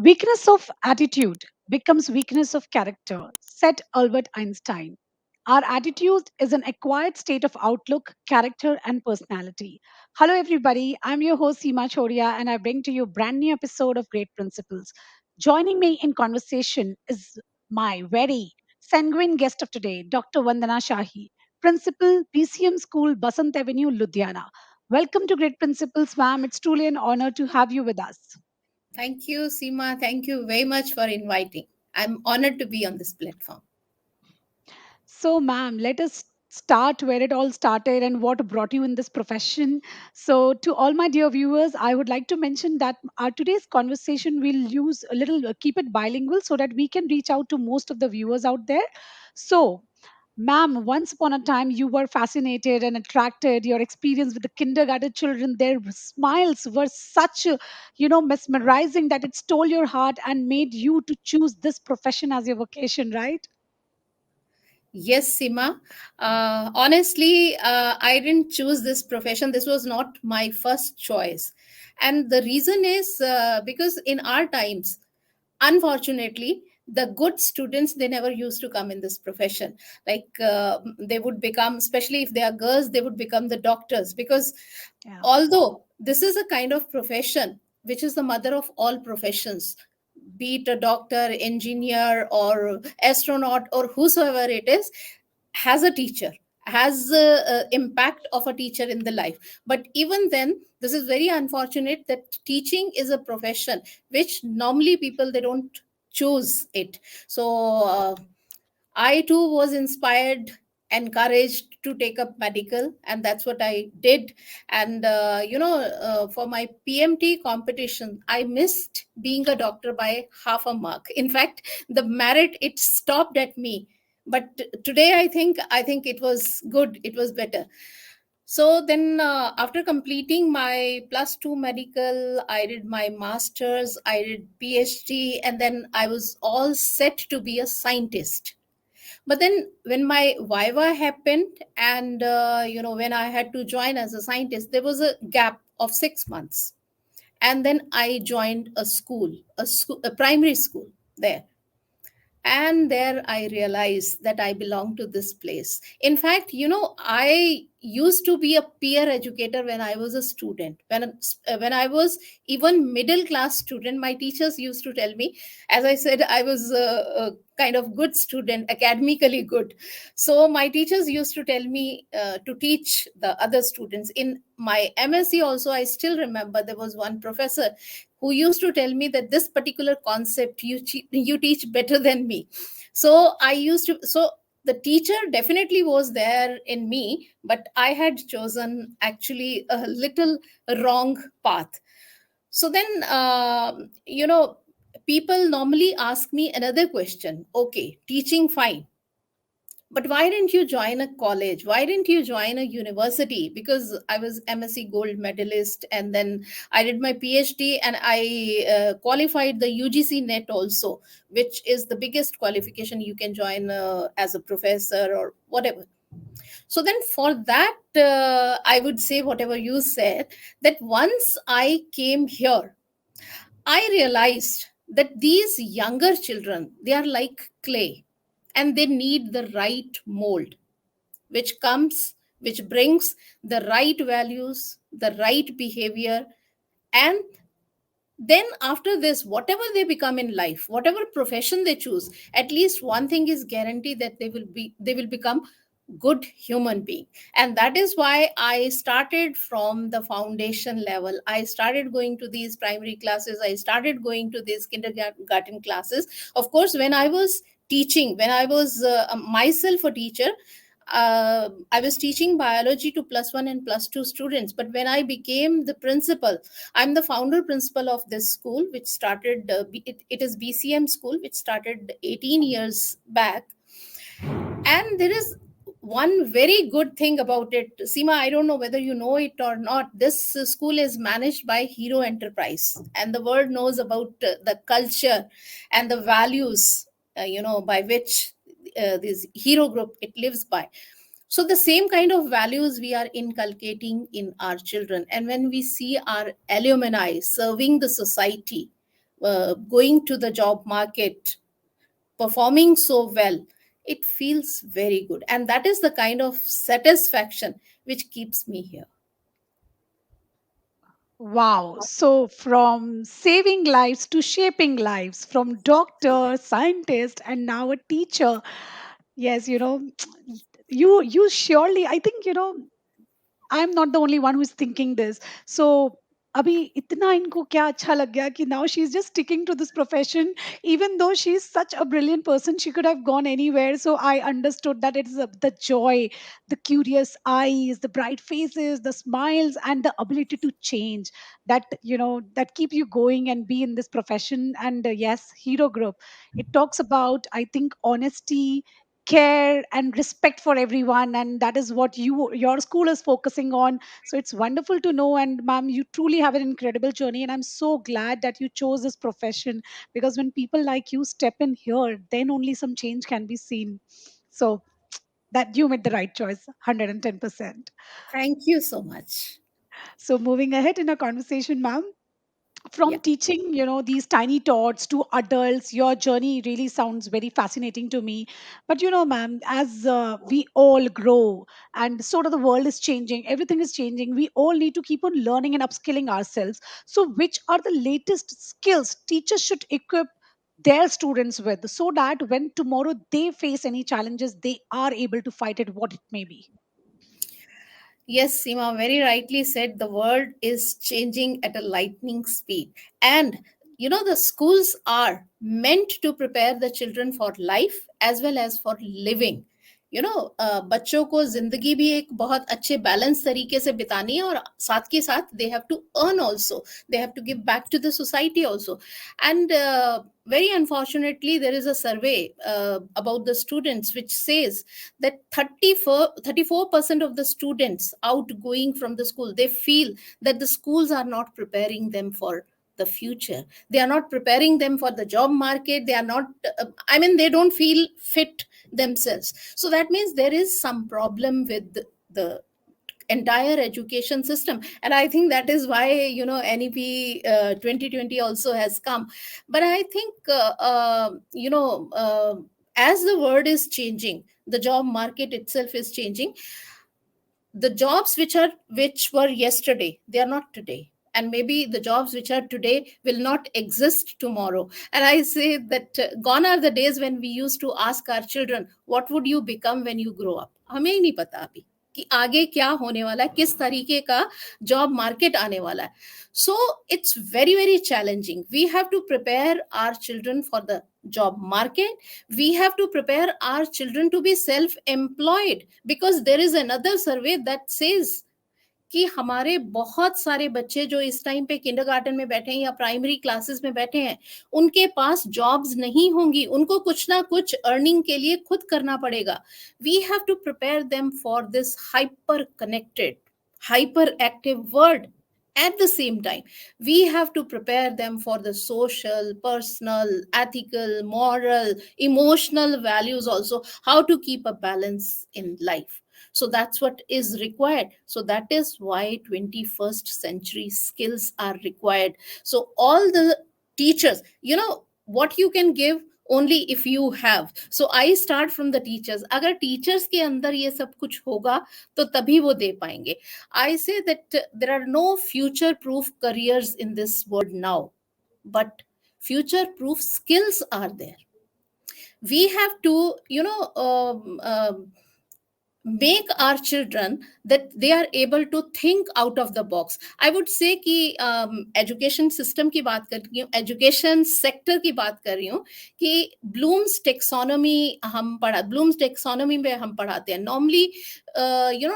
Weakness of attitude becomes weakness of character, said Albert Einstein. Our attitude is an acquired state of outlook, character, and personality. Hello, everybody. I'm your host, Seema Chhoriya, and I bring to you a brand new episode of Great Principles. Joining me in conversation is my very sanguine guest of today, Dr. Vandna Shahi, Principal, BCM School, Basant Avenue, Ludhiana. Welcome to Great Principles, ma'am. It's truly an honor to have you with us. Thank you, Seema. Thank you very much for inviting. I'm honored to be on this platform. So, ma'am, let us start where it all started and what brought you in this profession. So, to all my dear viewers, I would like to mention that our today's conversation will use a little keep it bilingual so that we can reach out to most of the viewers out there. So, ma'am, once upon a time you were fascinated and attracted. Your experience with the kindergarten children, their smiles were such, mesmerizing that it stole your heart and made you to choose this profession as your vocation, right? Yes, Seema. Honestly, I didn't choose this profession. This was not my first choice. And the reason is because in our times, unfortunately, the good students, they never used to come in this profession. They would become, especially if they are girls, they would become the doctors, because Yeah. although this is a kind of profession which is the mother of all professions, be it a doctor, engineer, or astronaut, or whosoever it is, has a teacher, has a impact of a teacher in the life. But even then, this is very unfortunate that teaching is a profession which normally people, they don't choose it. So I too was inspired, encouraged to take up medical, and that's what I did. And for my PMT competition, I missed being a doctor by half a mark. In fact, the merit, it stopped at me. But today, I think it was good. It was better. So then, after completing my plus two medical, I did my master's, I did PhD, and then I was all set to be a scientist. But then when my viva happened, and when I had to join as a scientist, there was a gap of 6 months. And then I joined a primary school there. And there I realized that I belong to this place. In fact, I used to be a peer educator when I was a student. When I was even middle class student, my teachers used to tell me, as I said, I was a kind of good student, academically good. So my teachers used to tell me to teach the other students. In my MSc also, I still remember there was one professor who used to tell me that this particular concept you teach better than me. So I used to, so the teacher definitely was there in me, but I had chosen actually a little wrong path. So then, people normally ask me another question. Okay, teaching, fine, but why didn't you join a college? Why didn't you join a university? Because I was MSc gold medalist, and then I did my PhD, and I qualified the UGC net also, which is the biggest qualification you can join as a professor or whatever. So then for that, I would say whatever you said, that once I came here, I realized that these younger children, they are like clay, and they need the right mold, which comes, which brings the right values, the right behavior. And then after this, whatever they become in life, whatever profession they choose, at least one thing is guaranteed, that they will become good human being. And that is why I started from the foundation level. I started going to these primary classes, I started going to these kindergarten classes. Of course, when I was teaching, when I was myself a teacher, I was teaching biology to plus one and plus two students. But when I became the principal, I'm the founder principal of this school, which started, it is BCM school, which started 18 years back. And there is one very good thing about it, Seema. I don't know whether you know it or not. This school is managed by Hero Enterprise, and the world knows about the culture and the values, by which this Hero group it lives by. So the same kind of values we are inculcating in our children. And when we see our alumni serving the society, going to the job market, performing so well, it feels very good. And that is the kind of satisfaction which keeps me here. Wow. So from saving lives to shaping lives, from doctor, scientist, and now a teacher. Yes, you surely, I think, I'm not the only one who's thinking this. So अभी इतना इनको क्या अच्छा लग गया कि now she's just sticking to this profession, even though she's such a brilliant person, she could have gone anywhere. So I understood that it's the joy, the curious eyes, the bright faces, the smiles, and the ability to change that, that keep you going and be in this profession. And yes, Hero Group, it talks about, I think, honesty, care and respect for everyone, and that is what your school is focusing on. So it's wonderful to know, and ma'am, you truly have an incredible journey, and I'm so glad that you chose this profession, because when people like you step in here, then only some change can be seen. So that you made the right choice, 110%. Thank you so much. So moving ahead in our conversation, ma'am, from Yeah. teaching these tiny tots to adults, your journey really sounds very fascinating to me. But ma'am, as we all grow, and so the world is changing, everything is changing, we all need to keep on learning and upskilling ourselves. So which are the latest skills teachers should equip their students with, so that when tomorrow they face any challenges, they are able to fight it, what it may be? Yes, Seema very rightly said, the world is changing at a lightning speed. And the schools are meant to prepare the children for life as well as for living. बच्चों को जिंदगी भी एक बहुत अच्छे balance तरीके से बितानी है, और साथ के साथ they have to earn also, they have to give back to the society also. And very unfortunately, there is a survey about the students which says that 34% of the students outgoing from the school, they feel that the schools are not preparing them for the future. They are not preparing them for the job market. They are not, they don't feel fit themselves. So that means there is some problem with the entire education system. And I think that is why NEP 2020 also has come. But I think as the world is changing, the job market itself is changing. The jobs which were yesterday, they are not today, and maybe the jobs which are today will not exist tomorrow. And I say that gone are the days when we used to ask our children, what would you become when you grow up? हमें ही नहीं पता अभी कि आगे क्या होने वाला है, किस तरीके का जॉब मार्केट आने वाला है. So it's very very challenging. We have to prepare our children for the job market. We have to prepare our children to be self employed, because there is another survey that says कि हमारे बहुत सारे बच्चे जो इस time पे kindergarten में बैठे हैं या प्राइमरी क्लासेस में बैठे हैं, उनके पास जॉब्स नहीं होंगी, उनको कुछ ना कुछ अर्निंग के लिए खुद करना पड़ेगा. We have to prepare them for this hyper connected, hyper active world. At the same time, we have to prepare them for the social, personal, ethical, moral, emotional values also, how to keep a balance in life. So that's what is required. So that is why 21st century skills are required. So all the teachers, what you can give only if you have. So I start from the teachers. अगर teachers के अंदर ये सब कुछ होगा तो तभी वो दे पाएंगे. I say that there are no future proof careers in this world now, but future proof skills are there. We have to make our children that they are able to think out of the box. I would say कि education system की बात कर रही हूँ, education sector की बात कर रही हूँ, कि Bloom's taxonomy हम पढ़ा, Bloom's taxonomy में हम पढ़ाते हैं. Normally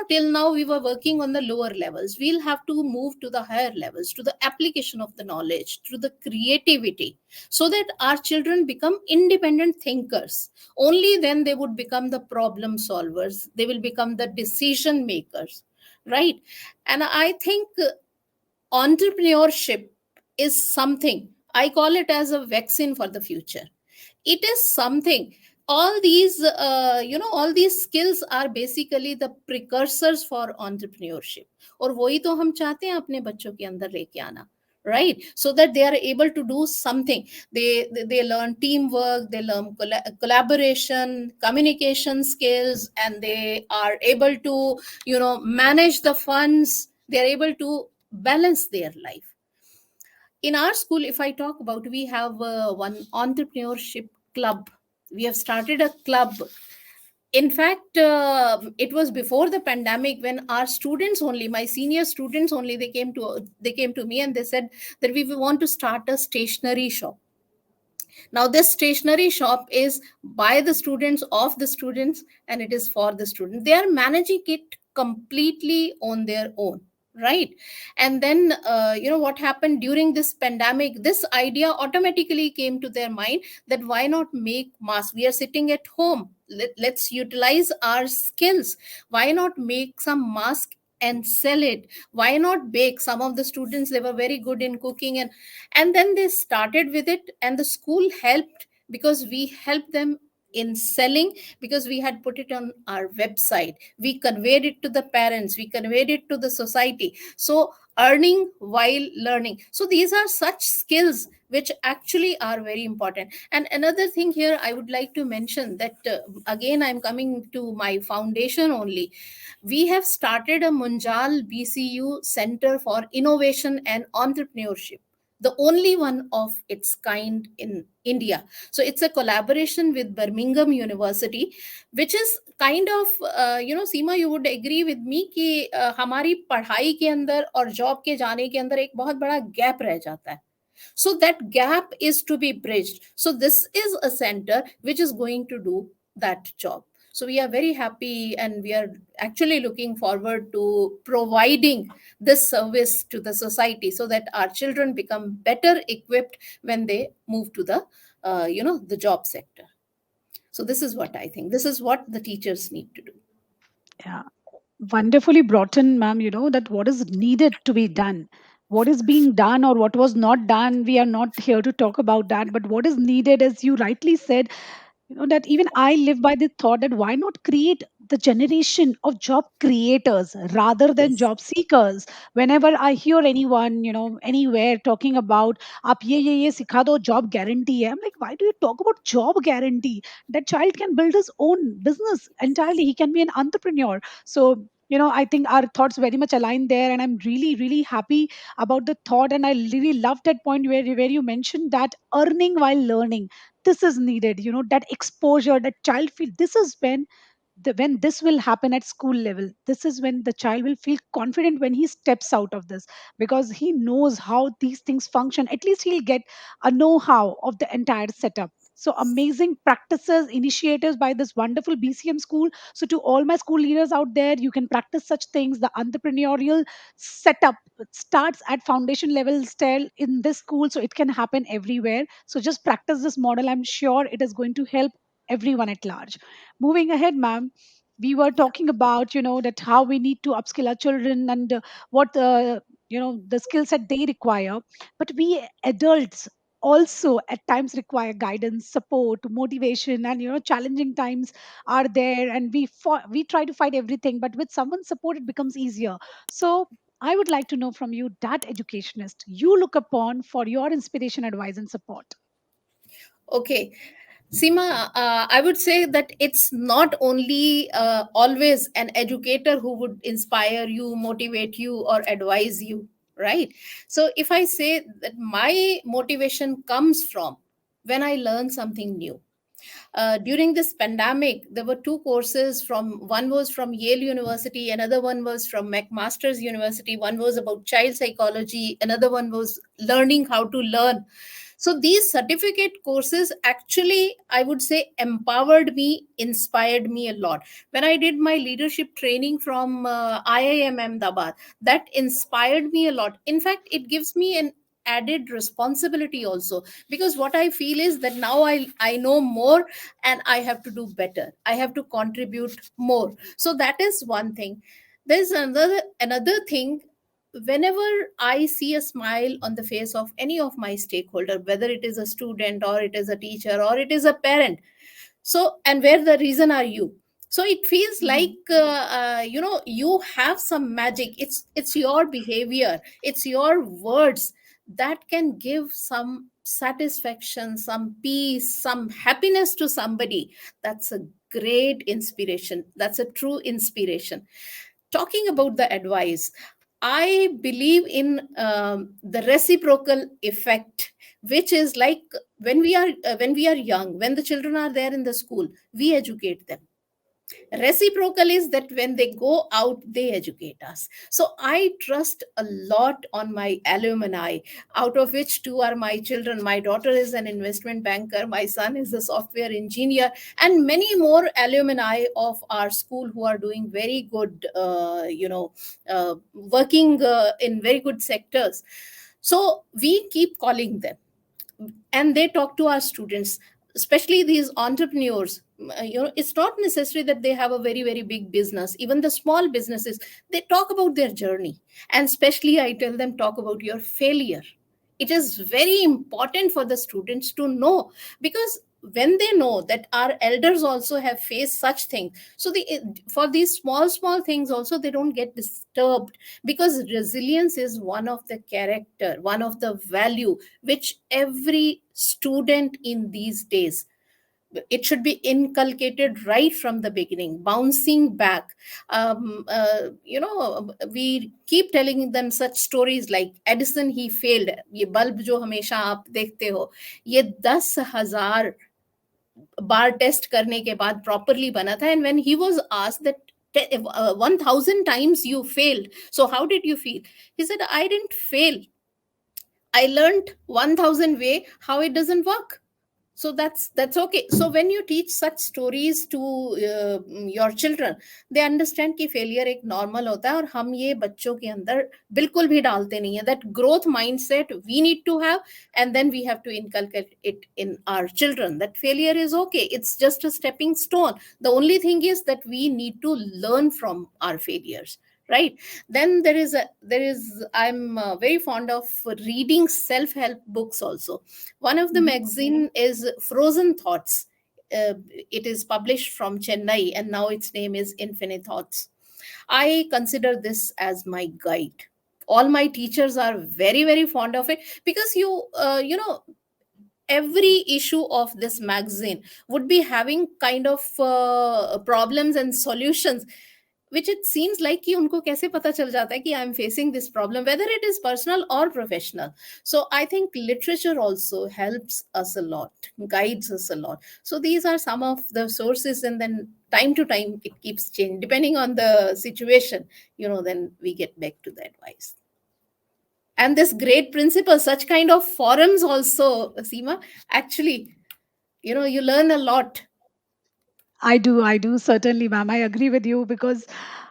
till now we were working on the lower levels. We'll have to move to the higher levels, to the application of the knowledge, to the creativity, so that our children become independent thinkers. Only then they would become the problem solvers, they will become the decision makers, right? And I think entrepreneurship is something, I call it as a vaccine for the future. It is something, all these skills are basically the precursors for entrepreneurship. और वही तो हम चाहते हैं अपने बच्चों के अंदर लेके आना, right? So that they are able to do something. They learn teamwork, they learn collaboration, communication skills, and they are able to, manage the funds. They are able to balance their life. In our school, if I talk about, we have one entrepreneurship club. We have started a club. In fact, it was before the pandemic, when our students only, my senior students only, they came to me and they said that we want to start a stationery shop. Now this stationery shop is by the students, of the students, and it is for the student. They are managing it completely on their own, right? And then what happened during this pandemic, this idea automatically came to their mind, that why not make masks? We are sitting at home, let's utilize our skills. Why not make some mask and sell it? Why not bake? Some of the students, they were very good in cooking, and then they started with it, and the school helped, because we helped them in selling, because we had put it on our website, we conveyed it to the parents, we conveyed it to the society. So earning while learning, so these are such skills which actually are very important. And another thing here I would like to mention, that again I'm coming to my foundation only. We have started a Munjal BCU Center for Innovation and Entrepreneurship, the only one of its kind in India. So it's a collaboration with Birmingham University, which is kind of, Seema, you would agree with me कि हमारी पढ़ाई के अंदर और job के जाने के अंदर एक बहुत बड़ा गैप रह जाता है. So that gap is to be bridged. So this is a center which is going to do that job. So we are very happy, and we are actually looking forward to providing this service to the society, so that our children become better equipped when they move to the job sector. So this is what I think. This is what the teachers need to do. Yeah, wonderfully brought in, ma'am. That what is needed to be done, what is being done or what was not done. We are not here to talk about that, but what is needed, as you rightly said, that even I live by the thought that why not create the generation of job creators rather than Yes. job seekers. Whenever I hear anyone, anywhere talking about आप ये सिखा दो job guarantee है, I'm like, why do you talk about job guarantee? That child can build his own business entirely, he can be an entrepreneur. So I think our thoughts very much align there, and I'm really really happy about the thought. And I really love that point where you mentioned that earning while learning, this is needed. That exposure, that child feel, this is when this will happen at school level. This is when the child will feel confident when he steps out of this, because he knows how these things function. At least he'll get a know-how of the entire setup. So amazing practices, initiatives by this wonderful BCM school. So to all my school leaders out there, you can practice such things. The entrepreneurial setup starts at foundation level still in this school, so it can happen everywhere. So just practice this model. I'm sure it is going to help everyone at large. Moving ahead, ma'am, we were Yeah. talking about that how we need to upskill our children, and what the skill set they require. But we adults also at times require guidance, support, motivation, and challenging times are there, and we try to fight everything, but with someone's support it becomes easier. So I would like to know from you, that educationist you look upon for your inspiration, advice, and support. Okay. Seema, I would say that it's not only always an educator who would inspire you, motivate you, or advise you, right? So, if I say that my motivation comes from when I learn something new. During this pandemic, there were two courses from, one was from Yale University, another one was from McMaster's University, one was about child psychology, another one was learning how to learn. So these certificate courses actually, I would say, empowered me, inspired me a lot. When I did my leadership training from IIM Ahmedabad, that inspired me a lot. In fact, it gives me an added responsibility also, because what I feel is that now I know more, and I have to do better, I have to contribute more. So that is one thing. There's another thing. Whenever I see a smile on the face of any of my stakeholder, whether it is a student or it is a teacher or it is a parent, so, and where the reason are you, so it feels like Mhm. you have some magic. It's your behavior, it's your words that can give some satisfaction, some peace, some happiness to somebody, that's a great inspiration. That's a true inspiration. Talking about the advice, I believe in the reciprocal effect, which is like when we are young, when the children are there in the school, we educate them. Reciprocal is that when they go out, they educate us. So I trust a lot on my alumni, out of which two are my children. My daughter is an investment banker, my son is a software engineer, and many more alumni of our school who are doing very good, working in very good sectors. So we keep calling them, and they talk to our students, especially these entrepreneurs. It's not necessary that they have a very very big business. Even the small businesses, they talk about their journey. And especially I tell them, talk about your failure. It is very important for the students to know, because when they know that our elders also have faced such things, so for these small things also, they don't get disturbed. Because resilience is one of the character, one of the value which every student in these days, it should be inculcated right from the beginning, bouncing back. We keep telling them such stories like Edison. He failed. ये bulb जो हमेशा आप देखते हो, ये 10,000 बार test करने के बाद प्रॉपरली बना था. And when he was asked that 1000 times you failed, so how did you feel? He said, I didn't fail, I learned 1000 way how it doesn't work. So that's okay. So when you teach such stories to your children, they understand कि failure एक normal होता है, और हम ये बच्चों के अंदर बिल्कुल भी डालते नहीं है. That growth mindset we need to have, and then we have to inculcate it in our children, that failure is okay, it's just a stepping stone. The only thing is that we need to learn from our failures, right? Then I'm very fond of reading self help books also. One of the Mhm. magazine is Frozen Thoughts. It is published from Chennai, and now its name is Infinite Thoughts. I consider this as my guide. All my teachers are very very fond of it, because every issue of this magazine would be having kind of problems and solutions, which it seems like कि उनको कैसे पता चल जाता है कि I'm facing this problem, whether it is personal or professional. So I think literature also helps us a lot, guides us a lot. So these are some of the sources, and then time to time it keeps changing depending on the situation. Then we get back to the advice. And this great principle, such kind of forums also, Seema, actually, you learn a lot. I do, certainly, ma'am. I agree with you because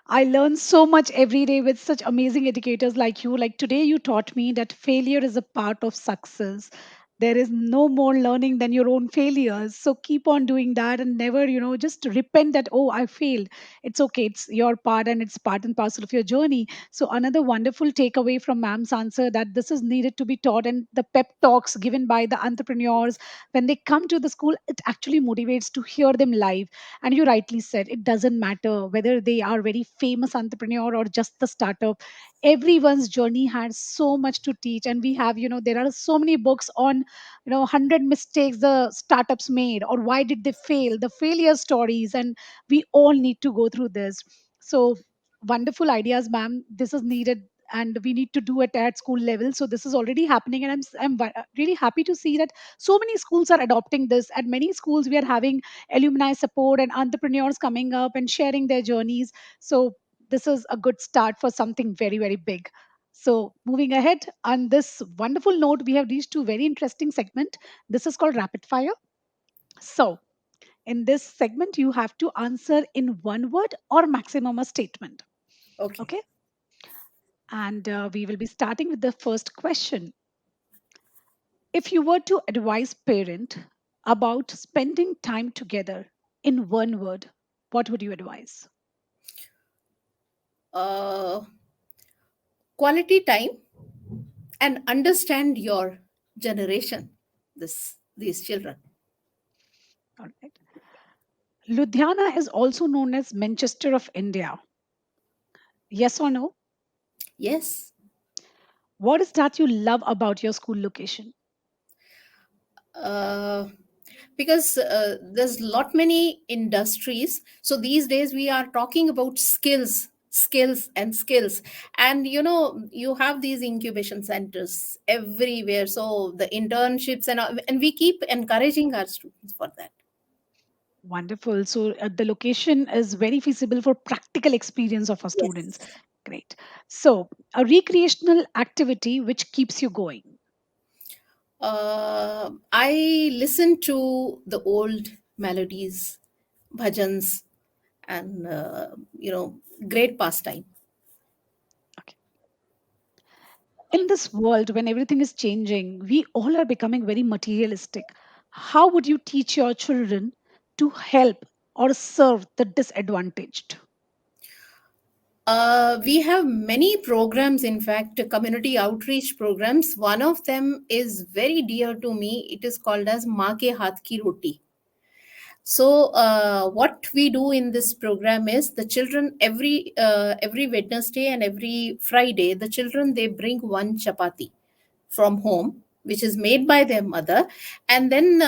I learn so much every day with such amazing educators like you. Like today, you taught me that failure is a part of success. There is no more learning than your own failures. So keep on doing that and never, just repent that, oh, I failed. It's okay. It's your part and it's part and parcel of your journey. So another wonderful takeaway from ma'am's answer that this is needed to be taught, and the pep talks given by the entrepreneurs when they come to the school, it actually motivates to hear them live. And you rightly said, it doesn't matter whether they are very famous entrepreneur or just the startup. Everyone's journey has so much to teach, and we have, there are so many books on, 100 mistakes the startups made, or why did they fail, the failure stories, and we all need to go through this. So wonderful ideas, ma'am. This is needed, and we need to do it at school level. So this is already happening, and really happy to see that so many schools are adopting this. At many schools we are having alumni support and entrepreneurs coming up and sharing their journeys. So this is a good start for something very, very big. So moving ahead on this wonderful note, we have reached to a very interesting segment. This is called rapid fire. So in this segment, you have to answer in one word or maximum a statement. Okay. Okay. And we will be starting with the first question. If you were to advise parent about spending time together in one word, what would you advise? uh, Quality time, and understand your generation, these children. All right. Ludhiana is also known as Manchester of India. Yes or no? Yes. What is that you love about your school location? uh, because there's lot many industries, so these days we are talking about skills, and you have these incubation centers everywhere, so the internships and we keep encouraging our students for that. Wonderful. So the location is very feasible for practical experience of our students. Yes. Great. So a recreational activity which keeps you going. I listen to the old melodies, bhajans, and great pastime. Okay. In this world, when everything is changing, we all are becoming very materialistic. How would you teach your children to help or serve the disadvantaged? We have many programs, in fact, community outreach programs. One of them is very dear to me. It is called as Maa Ke Haath Ki Roti. So, what we do in this program is the children every Wednesday and every Friday, the children they bring one chapati from home, which is made by their mother, and then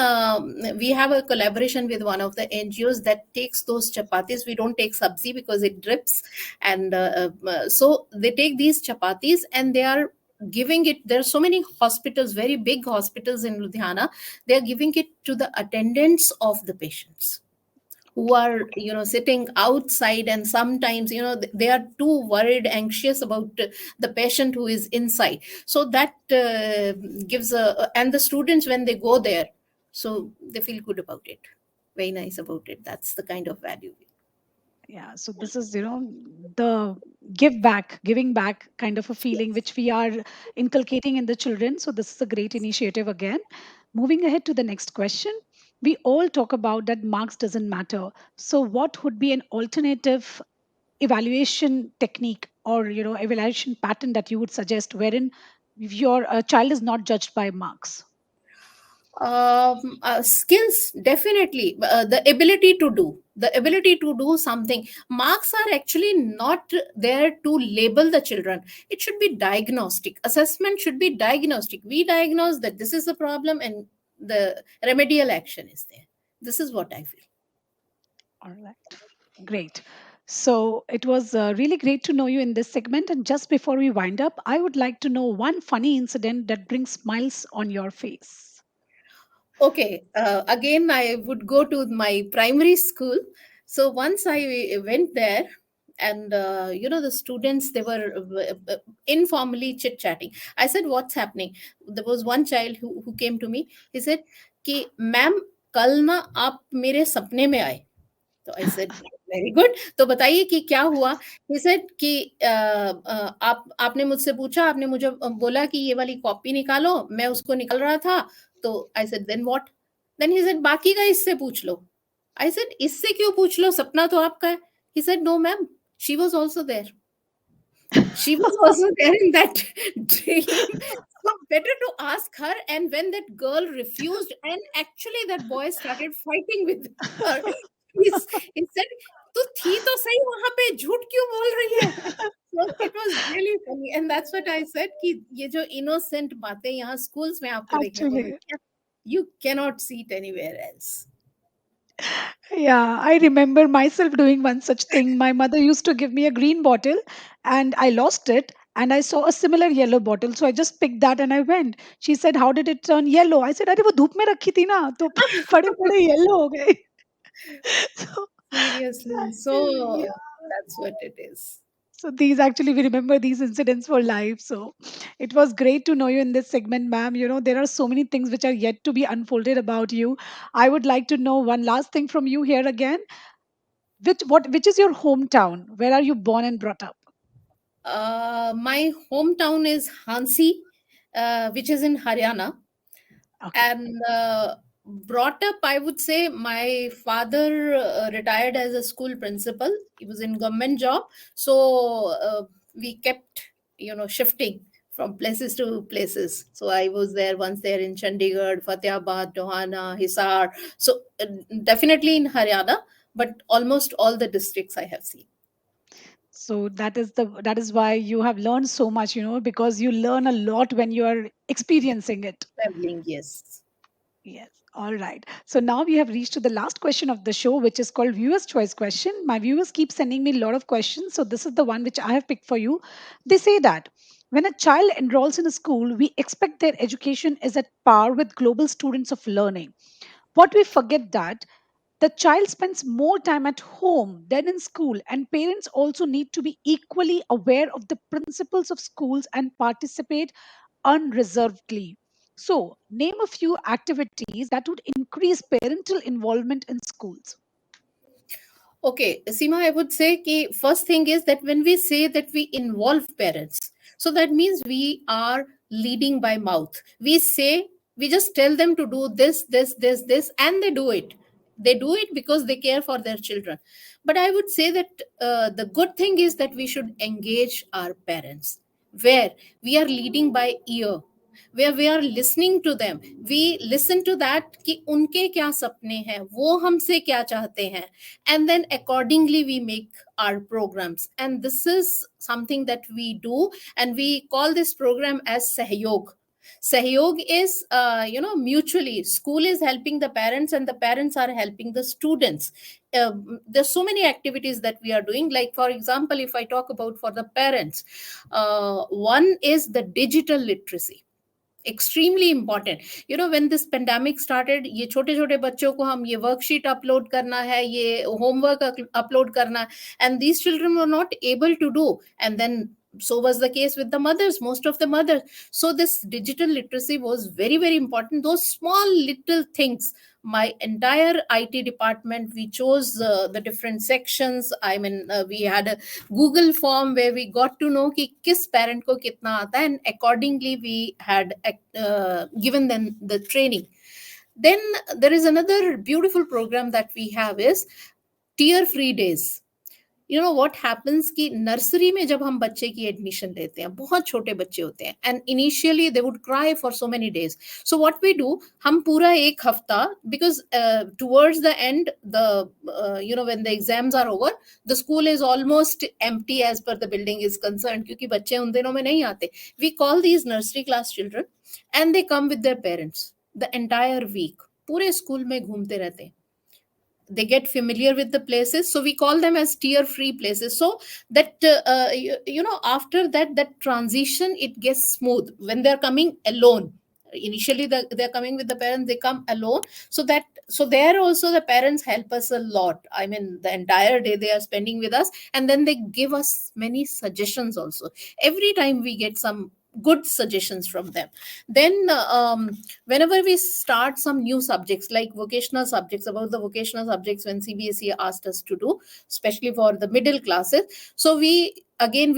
we have a collaboration with one of the NGOs that takes those chapatis. We don't take sabzi because it drips, and so they take these chapatis and they are giving it. There are so many hospitals, very big hospitals in Ludhiana. They are giving it to the attendants of the patients who are Okay. sitting outside, and sometimes they are too worried, anxious about the patient who is inside. So that gives a, and the students when they go there, so they feel good about it, very nice about it. That's the kind of value. Yeah, so this is, the giving back kind of a feeling Yes. which we are inculcating in the children. So this is a great initiative again. Moving ahead to the next question. We all talk about that marks doesn't matter. So what would be an alternative evaluation technique or, evaluation pattern that you would suggest wherein your child is not judged by marks? Skills, definitely. The ability to do something. Marks are actually not there to label the children. It should be diagnostic. Assessment should be diagnostic. We diagnose that this is the problem, and the remedial action is there. This is what I feel. All right. Great. So it was really great to know you in this segment. And just before we wind up, I would like to know one funny incident that brings smiles on your face. Okay, again, I would go to my primary school. So once I went there, and the students they were informally chit chatting. I said, "What's happening?" There was one child who came to me. He said, "कि ma'am कल ना आप मेरे सपने में आए." तो I said very good, तो बताइए कि क्या हुआ? ही सेड कि आपने मुझसे पूछा, आपने मुझे बोला कि ये वाली कॉपी निकालो, मैं उसको निकाल रहा था, तो I said then what? Then he said बाकी का इससे पूछ लो। आई सेड इससे क्यों पूछ लो? सपना तो आपका है। He said no ma'am, she was also there. She was also there in that dream. So better to ask her. And when that girl refused, and actually that boy started fighting with her, he said, "तू थी तो सही वहां पे, झूठ क्यों बोल रही है?" So it was really funny, and that's what I said कि ये जो innocent बातें यहाँ schools में आपको देखने को Actually, मिलती हैं, you cannot see it anywhere else. yeah, I remember myself doing one such thing. My mother used to give me a green bottle and I lost it. And I saw a similar yellow bottle. So I just picked that and I went. She said, "How did it turn yellow?" I said, "अरे वो धूप में रखी थी ना तो पड़े पड़े yellow हो गए." So, Seriously, yeah. so that's what it is. So these actually we remember these incidents for life. So it was great to know you in this segment, ma'am. There are so many things which are yet to be unfolded about you. I would like to know one last thing from you here again. Which is your hometown? Where are you born and brought up? My hometown is Hansi, which is in Haryana, Okay. and brought up, I would say, my father retired as a school principal. He was in government job, so we kept, shifting from places to places. So I was there once there in Chandigarh, Fatehabad, Tohana, Hisar. So definitely in Haryana, but almost all the districts I have seen. So that is why you have learned so much, because you learn a lot when you are experiencing it. Traveling, yes. Yes. All right. So now we have reached to the last question of the show, which is called Viewers' Choice Question. My viewers keep sending me a lot of questions. So this is the one which I have picked for you. They say that when a child enrolls in a school, we expect their education is at par with global students of learning. What we forget that the child spends more time at home than in school, and parents also need to be equally aware of the principles of schools and participate unreservedly. So, name a few activities that would increase parental involvement in schools. Okay, Seema, I would say ki first thing is that when we say that we involve parents, so that means we are leading by mouth. We say, we just tell them to do this, and they do it. They do it because they care for their children. But I would say that the good thing is that we should engage our parents, where we are leading by ear, where we are listening to them. We listen to that कि उनके क्या सपने हैं, वो हमसे क्या चाहते हैं, and then accordingly we make our programs. And this is something that we do, and we call this program as sahyog. Sahyog is, mutually school is helping the parents and the parents are helping the students. There's so many activities that we are doing. Like for example, if I talk about for the parents, one is the digital literacy, extremely important. When this pandemic started, ये छोटे छोटे बच्चों को हम ये worksheet upload करना है, ये होमवर्क अपलोड करना है, and these children were not able to do. And then so was the case with the mothers, most of the mothers. So this digital literacy was very very important. Those small little things, my entire IT department, we chose the different sections. I mean, we had a Google form where we got to know कि किस parent को कितना आता है, and accordingly we had given them the training. Then there is another beautiful program that we have is tear free days. What happens कि nursery में जब हम बच्चे की एडमिशन लेते हैं, बहुत छोटे बच्चे होते हैं, and initially they would cry for so many days. So what we do, हम पूरा एक हफ्ता, because towards the end, the when the exams are over, the school is almost empty as per the building is concern, क्योंकि बच्चे उन दिनों में नहीं आते. We call these nursery class children and they come with their parents the entire week, पूरे school में घूमते रहते हैं. They get familiar with the places, so we call them as tier free places, so that after that, that transition, it gets smooth. When they're coming alone, initially they're coming with the parents, they come alone. So there also the parents help us a lot. I mean, the entire day they are spending with us, and then they give us many suggestions also. Every time we get some good suggestions from them. Then whenever we start some new subjects like vocational subjects, about the vocational subjects when CBSE asked us to do, especially for the middle classes, so we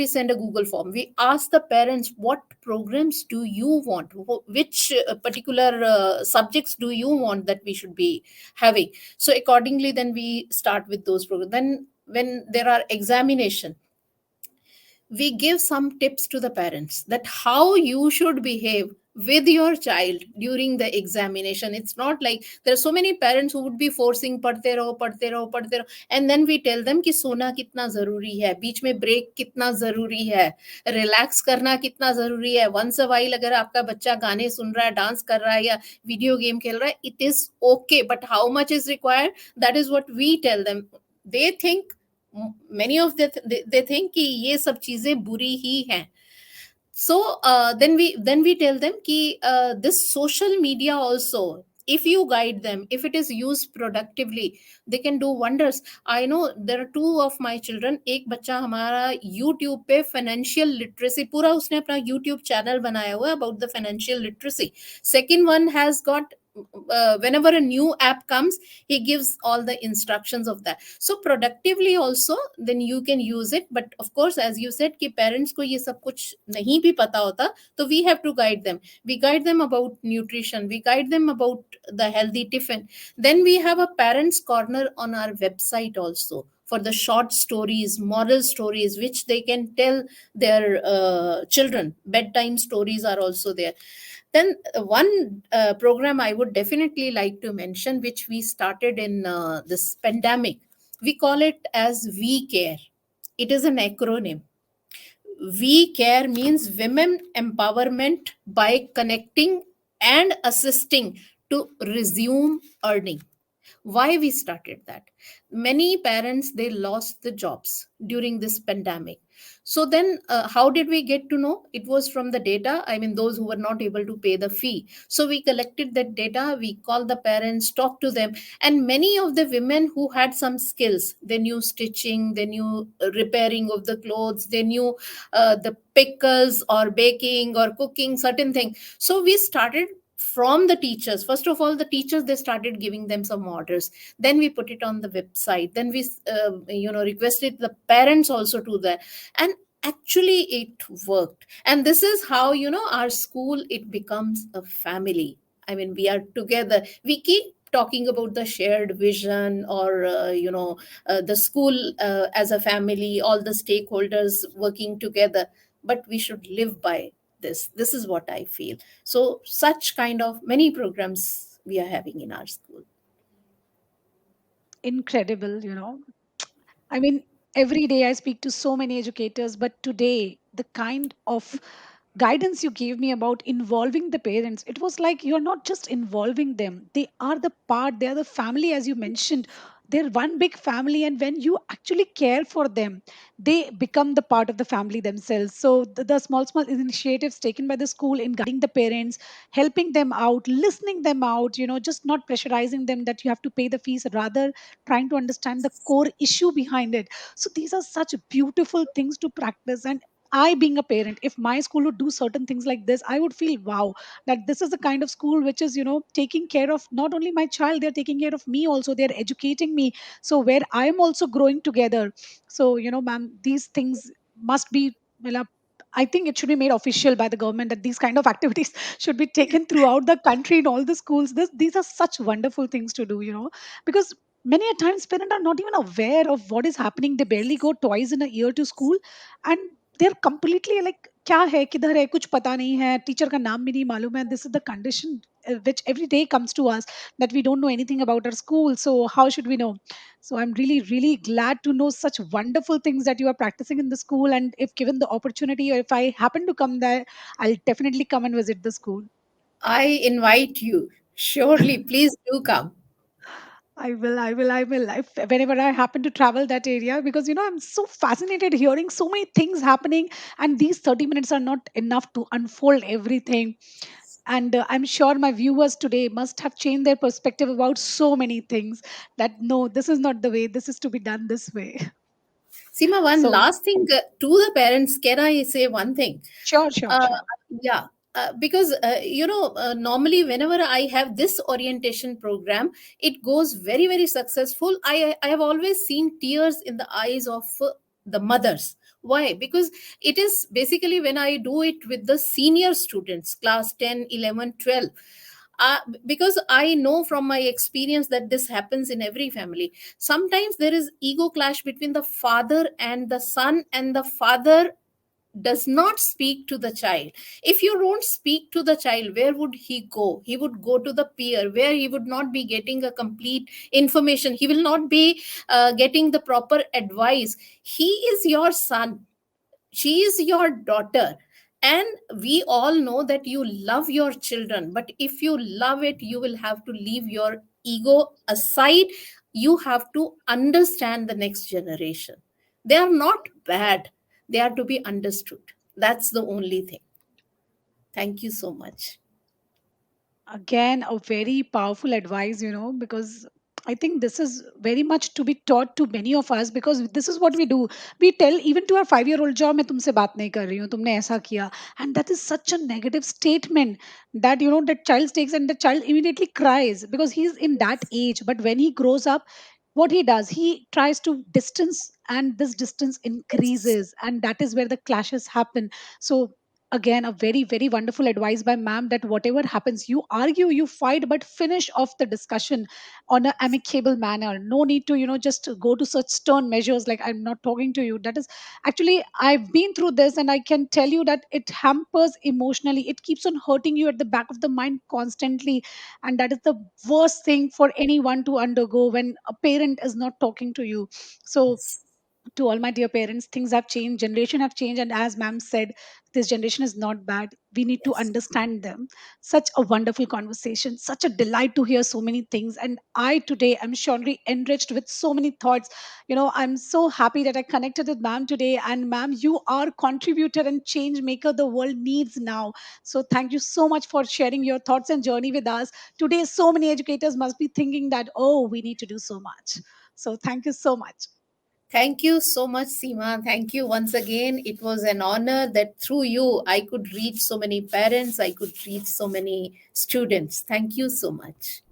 send a Google form. We ask the parents, what programs do you want, which particular subjects do you want that we should be having. So accordingly then we start with those programs. Then when there are examination, we give some tips to the parents that how you should behave with your child during the examination. It's not like there are so many parents who would be forcing पढ़ते रहो पढ़ते रहो पढ़ते रहो, and then we tell them कि सोना कितना जरूरी है, बीच में ब्रेक कितना जरूरी है, रिलैक्स करना कितना जरूरी है. वंस अ वाइल अगर आपका बच्चा गाने सुन रहा है, डांस कर रहा है या वीडियो गेम खेल रहा है, it is okay, but how much is required, that is what we tell them. They think, many of they think कि ये सब चीजें बुरी ही हैं. So then we tell them कि this social media also, if you guide them, if it is used productively, they can do wonders. I know there are two of my children. एक बच्चा हमारा YouTube पे financial literacy, पूरा उसने अपना YouTube channel बनाया हुआ है about the financial literacy. Second one has got, whenever a new app comes, he gives all the instructions of that. So productively also then you can use it. But of course, as you said कि parents को ये सब कुछ नहीं भी पता होता, तो we have to guide them. We guide them about nutrition, we guide them about the healthy tiffin. Then we have a parents corner on our website also for the short stories, moral stories, which they can tell their children. Bedtime stories are also there. Then one program I would definitely like to mention, which we started in this pandemic, we call it as We Care. It is an acronym. We Care means women empowerment by connecting and assisting to resume earning. Why we started that? Many parents, they lost the jobs during this pandemic. So then how did we get to know? It was from the data. I mean, those who were not able to pay the fee, so we collected that data, we called the parents, talked to them, and many of the women who had some skills, they knew stitching, they knew repairing of the clothes, they knew the pickles or baking or cooking certain things. So we started from the teachers. First of all, the teachers, they started giving them some orders, then we put it on the website, then we requested the parents also to that, and actually it worked. And this is how, our school, it becomes a family. I mean, we are together, we keep talking about the shared vision, or the school as a family, all the stakeholders working together, but we should live by this is what I feel. So such kind of many programs we are having in our school. Incredible, I mean, every day I speak to so many educators, but today, the kind of guidance you gave me about involving the parents, it was like you're not just involving them, they are the part, they are the family, as you mentioned. They're one big family, and when you actually care for them, they become the part of the family themselves. So, the small, small initiatives taken by the school in guiding the parents, helping them out, listening them out, just not pressurizing them that you have to pay the fees, rather trying to understand the core issue behind it. So these are such beautiful things to practice. And I, being a parent, if my school would do certain things like this, I would feel wow, that this is the kind of school which is, taking care of not only my child, they're taking care of me also, they're educating me. So where I am also growing together. So, ma'am, these things must be, well, I think it should be made official by the government that these kind of activities should be taken throughout the country in all the schools. These are such wonderful things to do, because many a times parents are not even aware of what is happening. They barely go twice in a year to school, and they're completely like, क्या है किधर है कुछ पता नहीं है teacher का नाम भी नहीं मालूम है. This is the condition which every day comes to us, that we don't know anything about our school, so how should we know? So I'm really, really glad to know such wonderful things that you are practicing in the school, and if given the opportunity, or if I happen to come there, I'll definitely come and visit the school. I invite you. Surely, please do come. I will. Whenever I happen to travel that area, because I'm so fascinated hearing so many things happening, and these 30 minutes are not enough to unfold everything. And I'm sure my viewers today must have changed their perspective about so many things. That no, this is not the way. This is to be done this way. Seema, one So last thing to the parents. Can I say one thing? sure, sure, Uh, sure. yeah, because normally whenever I have this orientation program, it goes very very successful. I have always seen tears in the eyes of the mothers. Why? Because it is basically when I do it with the senior students, class 10, 11, 12. Because I know from my experience that this happens in every family. Sometimes there is ego clash between the father and the son, and the father does not speak to the child. If you don't speak to the child, where would he go? He would go to the peer, where he would not be getting a complete information. He will not be getting the proper advice. He is your son, she is your daughter, and we all know that you love your children, but if you love it, you will have to leave your ego aside. You have to understand the next generation. They are not bad, they are to be understood. That's the only thing. Thank you so much. Again, a very powerful advice, because I think this is very much to be taught to many of us, because this is what we do. We tell even to our 5-year-old, jaao main tumse baat nahi kar rahi hu, tumne aisa kiya. And that is such a negative statement, that that child takes, and the child immediately cries because he's in that age. But when he grows up, what he does, he tries to distance, and this distance Yes. increases, and that is where the clashes happen. So again, a very, very wonderful advice by ma'am, that whatever happens, you argue, you fight, but finish off the discussion on an amicable manner. No need to just go to such stern measures like I'm not talking to you. That is actually, I've been through this, and I can tell you that it hampers emotionally, it keeps on hurting you at the back of the mind constantly. And that is the worst thing for anyone to undergo when a parent is not talking to you. So Yes. To all my dear parents, things have changed, generation have changed, and as ma'am said, this generation is not bad, we need to Yes. understand them. Such a wonderful conversation, such a delight to hear so many things, and I today am surely enriched with so many thoughts. I'm so happy that I connected with ma'am today, and ma'am, you are contributor and change maker the world needs now. So thank you so much for sharing your thoughts and journey with us today. So many educators must be thinking that, oh, we need to do so much. So thank you so much. Thank you so much, Seema. Thank you once again. It was an honor that through you I could reach so many parents, I could reach so many students. Thank you so much.